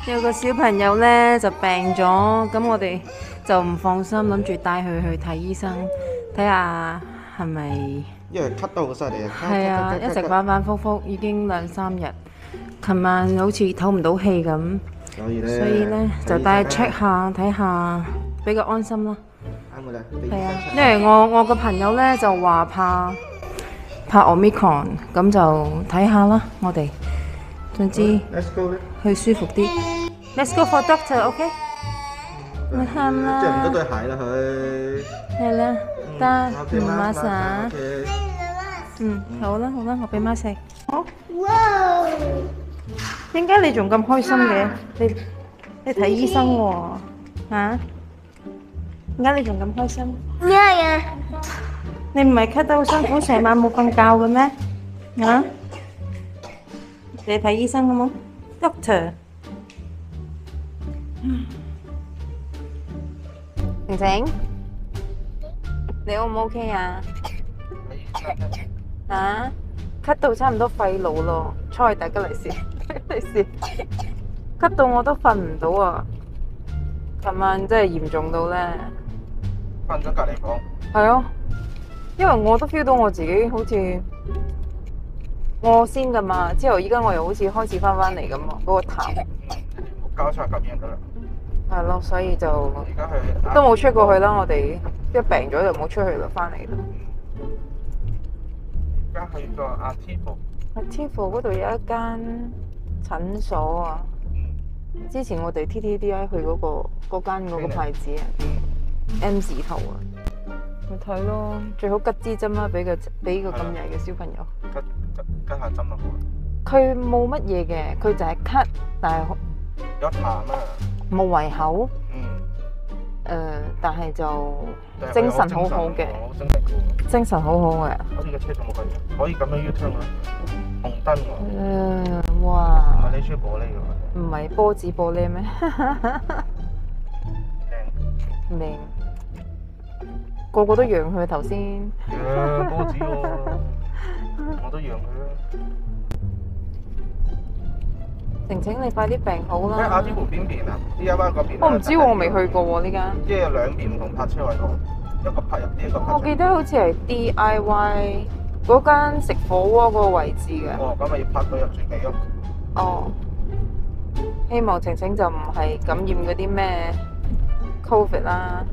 有個小朋友呢就病咗，咁我哋就唔放心，諗住帶佢去睇醫生，睇下係咪？因為咳得好犀利啊！係啊，一直反反覆覆，已經兩三日。琴晚好似唞唔到氣咁，所以呢就帶佢 check 下睇下，比較安心啦。啱㗎啦，係啊，因為我個朋友呢就話怕 Omicron， 咁就睇下啦，我哋總之，Let's go 咧，去舒服啲。Let's go for doctor，OK？咪喊啦！着唔到對鞋啦佢。係啦，得，OK，唔馬莎？ OK。好啦好啦，我俾媽食。好。哇！點解你仲咁開心嘅？你睇醫生喎，嚇？點解你仲咁開心？咩啊？你唔係咳得好辛苦，成晚冇瞓覺嘅咩？嚇？你睇醫生好冇 ？Doctor。晴晴，你 O 唔 OK 啊？嚇？咳到差唔多肺癆咯，猜大吉利是，利是，咳到我都瞓唔到啊！琴晚真係嚴重到咧，瞓咗隔離房。係啊，因為我都 feel 到我自己好似我先噶嘛，之後依家我又好似開始翻嚟咁啊，嗰個痰。交叉感染得啦。係咯，所以就而家去都冇出過去啦。我哋一病咗就冇出去啦，翻嚟啦。而家去個阿 Tivo。喺 Tivo 嗰度有一間診所啊。之前我哋 TTDI 去嗰間嗰個牌子啊，M 字頭啊，咪睇咯，最好吉支針啦，俾個咁曳嘅小朋友。吉下針就好啦。佢冇乜嘢嘅，佢就係咳，但係有痰啊。冇胃口。但係就精神好好嘅，精神好好嘅。好似個車仲冇可以咁樣 U turn 啊，紅燈喎。哇！唔係你中意玻璃嘅喎。唔係波子玻璃咩？靚。靚，個個都讓佢頭先。波子喎，我都讓佢啦。晴晴，你快啲病好啦！喺亞之湖邊邊啊？DIY嗰邊。我唔知喎，我未去過喎呢間。即係有兩邊唔同泊車位喎，一個泊入啲，一個泊出。我記得好似係 DIY 嗰間食火鍋嗰個位置嘅。哦，咁咪要泊到入最尾咯。哦，希望晴晴就唔係感染嗰啲咩 Covid 啦。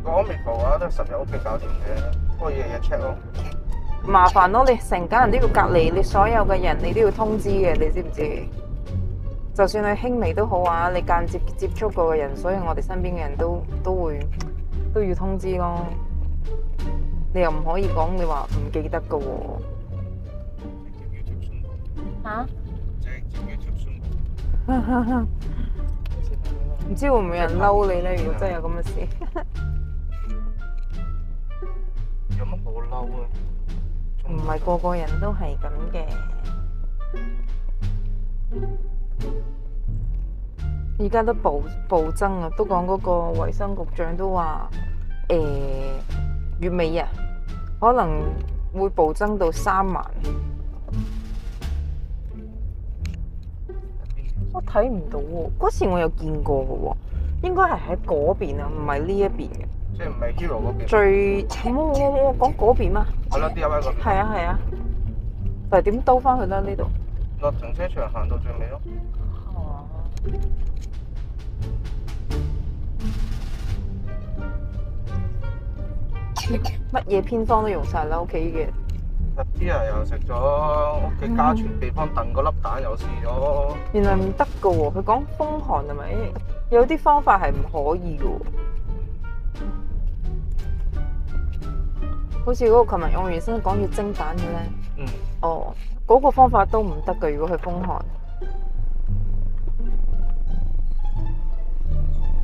個 Omicron 啊，都10日屋企搞掂嘅，不過日日 check 咯。麻煩咯，你成家人都要隔離，你所有嘅人你都要通知嘅，你知唔知？就算係輕微都好啊，你間接接觸過嘅人，所以我哋身邊嘅人都要通知咯。你又唔可以講你話唔記得㗎喎。嚇？唔知會唔會有人嬲你咧？如果真係有咁嘅事，有乜好嬲啊？唔係個個人都係咁嘅。而家都暴增啊！都講嗰個衛生局長都話，月尾啊，可能會暴增到3萬。我睇唔到喎，嗰次我有見過嘅喎，應該係喺嗰邊啊，唔係呢一邊嘅。即係唔係 Hero 嗰邊？我講嗰邊啊。係咯，DIY嗰邊。係啊係啊，但係點兜翻去咧？呢度落停車場行到最尾咯。乜嘢偏方都用晒啦，屋企嘅。啲人又食咗屋企家傳秘方燉嗰粒蛋又試咗。原來唔得噶喎，佢講風寒係咪？有啲方法係唔可以噶喎。好似嗰個琴日我原先講要蒸蛋嘅咧。哦，嗰個方法都唔得噶，如果係風寒，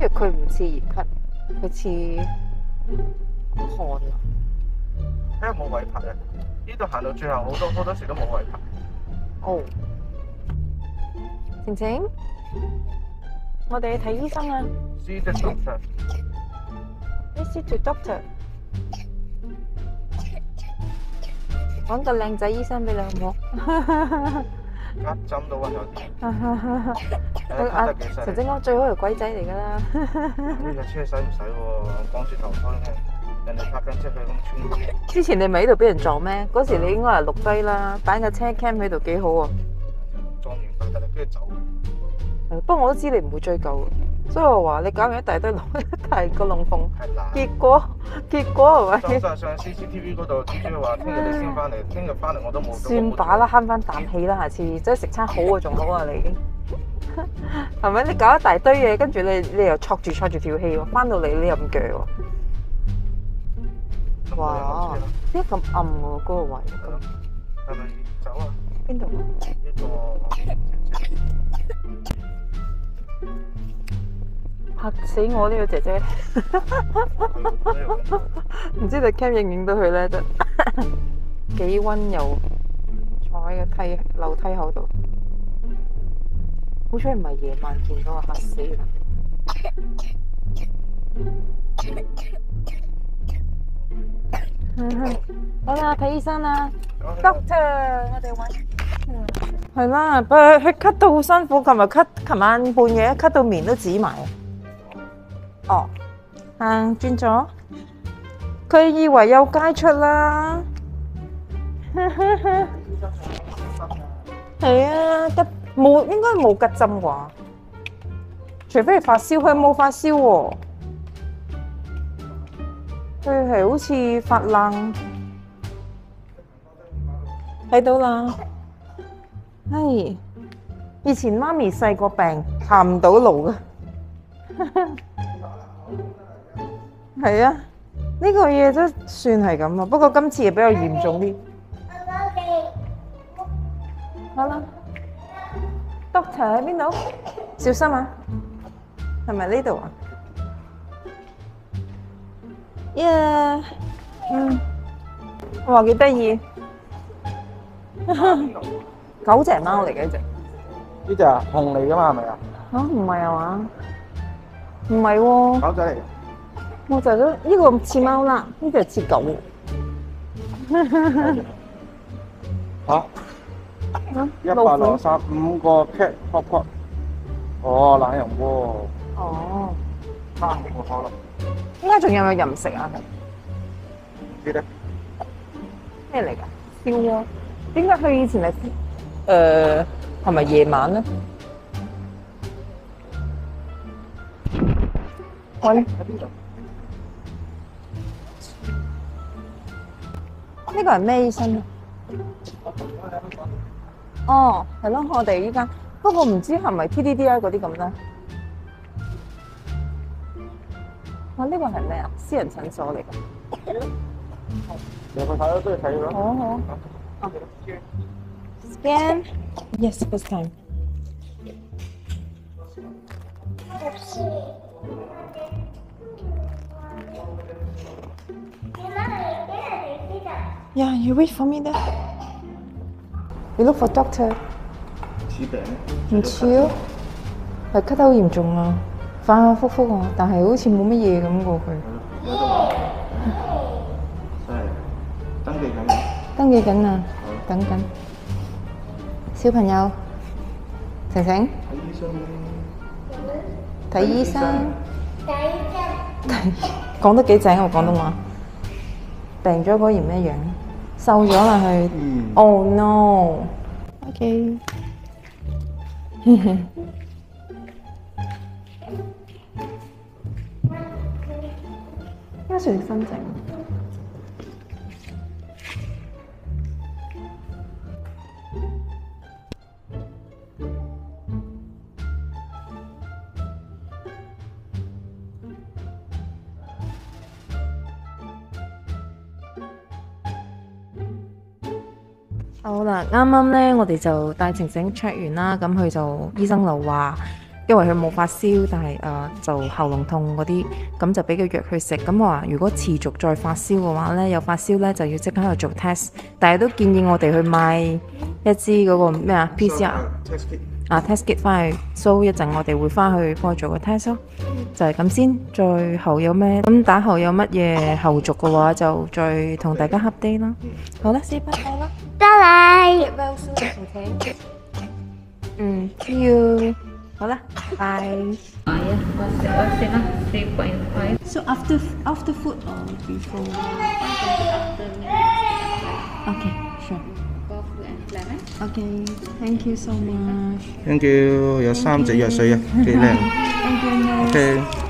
因為佢唔似熱咳，佢似寒啊。因為冇位泊嘅，呢度行到最後好多時都冇位泊。哦，晴晴，我哋去睇醫生啊。See the doctor. See the doctor. 揾個靚仔醫生俾你好唔好？一針都温咗啲。阿得幾犀利陳正安最好係鬼仔嚟㗎啦。呢架車使唔使喎？光住頭胎咩？人哋泊緊車佢咁穿。之前你咪喺度俾人撞咩？嗰時你應該係錄低啦，擺架車 cam 喺度幾好啊。撞完佢得啦，跟住走。不過我都知你唔會追究，所以我話你搞完一大堆大個龍鳳，係啦。結果係咪？上 CCTV 嗰度，主要話聽日你先翻嚟，聽日翻嚟我都冇。算把啦，慳翻啖氣啦，下次即係食餐好啊，仲好啊你。係咪？你搞一大堆嘢，跟住你又挫住條氣喎，翻到嚟你又唔鋸喎。哇！點解咁暗喎？嗰個位。係咪走啊？邊度啊？呢個嚇死我呢個姐姐！唔知你 cam 影唔影到佢咧？真幾溫柔，坐喺個樓梯口度。好彩唔係夜晚見到啊，嚇死啦！好啦，睇醫生啦 ，Doctor， 我哋揾。係啦，不過佢咳到好辛苦，琴晚半夜咳到面都紫埋。哦，轉咗，佢以為有街出啦。係啊，冇應該冇吉針啩，除非係發燒，佢冇發燒喎。佢係好似發冷，睇到啦。唉，以前媽咪細個病行唔到路噶，係啊，呢個嘢都算係咁啊。不過今次又比較嚴重啲。好啦 ，Doctor 喺邊度？小心啊！係咪呢度啊？耶，哇，幾得意！狗隻貓嚟嘅呢隻。呢隻啊，熊嚟㗎嘛，係咪啊？嚇，唔係啊嘛？唔係喎。狗仔嚟。我就覺得呢個似貓啦，呢隻似狗。嚇？165個 cat pop pop。哦，懶人窩。哦。差唔多可能。依家仲有冇任食啊？唔知咧。咩嚟㗎？燒鵝。點解佢以前係係咪夜晚咧？揾呢個係咩醫生啊？哦，係咯，我哋依間，不過唔知係咪 TDDI 嗰啲咁咧？啊，呢個係咩啊？私人診所嚟㗎。入去睇咯，都要睇咯。好好。啊 Scan. Yes, this time. Yeah, you wait for me there. You look for doctor. 似病。唔似咯，係咳得好嚴重啊，反反覆覆啊，但係好似冇乜嘢咁過去。而家都話真係登記緊。登記緊啊，等緊。小朋友，晴晴。睇醫生。講得幾正啊！廣東話。病咗果然咩樣？瘦咗啦佢。Oh no！OK。應該算新症。好啦，啱啱咧，我哋就帶晴晴 check 完啦，咁佢就醫生就話，因為佢冇發燒，但係就喉嚨痛嗰啲，咁就俾個藥佢食。咁我話如果持續再發燒嘅話咧，有發燒咧就要即刻去做 test，但係都建議我哋去買一支嗰個咩啊 PCR test kit 翻去 ，so 一陣我哋會翻去幫佢做個 test 咯，就係咁先。最後有咩咁打後有乜嘢後續嘅話，就再同大家 update 啦。好啦，先拜拜啦。拜拜。 Get well soon, okay? See you。好啦，拜。Yeah, what's same lah, 3.5. So after food or before? After Okay, sure. coffee and lemon. Okay, thank you so much. Thank you，有3隻藥水啊，幾靚。 Thank you. OK。